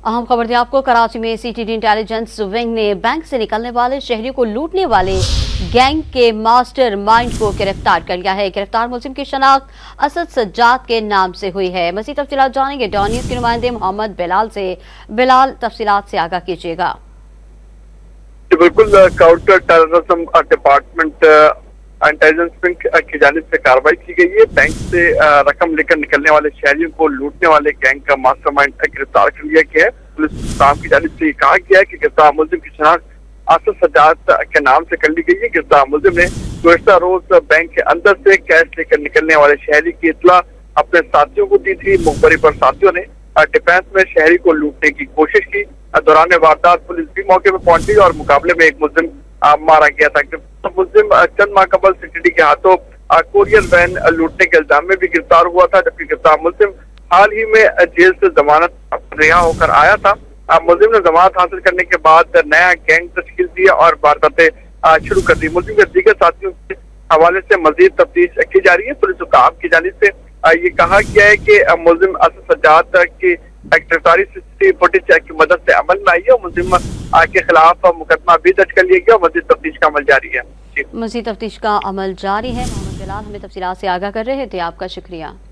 अहम खबर थी आपको। कराची में सीटीडी इंटेलिजेंस विंग ने बैंक से निकलने वाले शहरियों को लूटने वाले गैंग के मास्टर माइंड को गिरफ्तार कर लिया है। गिरफ्तार मुलजिम की शनाख्त असद सज्जाद के नाम से हुई है। मज़ीद तफसीलात जानेंगे डॉन न्यूज़ के नुमाइंदे मोहम्मद बिलाल से। बिलाल, तफसीलात से आगाह कीजिएगा। बिल्कुल, counter terrorism department intelligence wing की जानिब से कार्रवाई की गई है। बैंक से रकम लेकर निकलने वाले शहरियों को लूटने वाले गैंग का मास्टरमाइंड गिरफ्तार कर लिया गया है। पुलिस की जानिब से कहा गया है कि गिरफ्तार मुलजिम की शनाख्त असद सज्जाद के नाम से कर ली गई है। गिरफ्तार मुलजिम ने गुज़श्ता रोज बैंक के अंदर से कैश लेकर निकलने वाले शहरी की इत्तला अपने साथियों को दी थी। मुखबरी पर साथियों ने डिफेंस में शहरी को लूटने की कोशिश की। दौरान वारदात पुलिस भी मौके पर पहुंची और मुकाबले में एक मुलजिम मारा गया था। मुलजिम चंद माह कबल सीटीडी के हाथों कोरियर वैन लूटने के इल्जाम में भी गिरफ्तार हुआ था, जबकि गिरफ्तार मुलजिम हाल ही में जेल से जमानत रिहा होकर आया था। मुलजिम ने जमानत हासिल करने के बाद नया गैंग तश्कील दिया और वारदातें शुरू कर दी। मुलजिम के दीगर साथियों के हवाले से मजीद तफ्तीश की जा रही है। पुलिस हुकाम की जानिब से ये कहा गया है कि मुलजिम असद सज्जाद की गिरफ्तारी सीसीटीवी फुटेज की मदद से अमल में आई है और मुलजिम के खिलाफ मुकदमा भी दर्ज कर लिया गया और मजीद तफ्तीश का अमल जारी है। मजीद तफ्तीश का अमल जारी है। मोहम्मद बिलाल हमें तफसीलात से आगाह कर रहे थे, आपका शुक्रिया।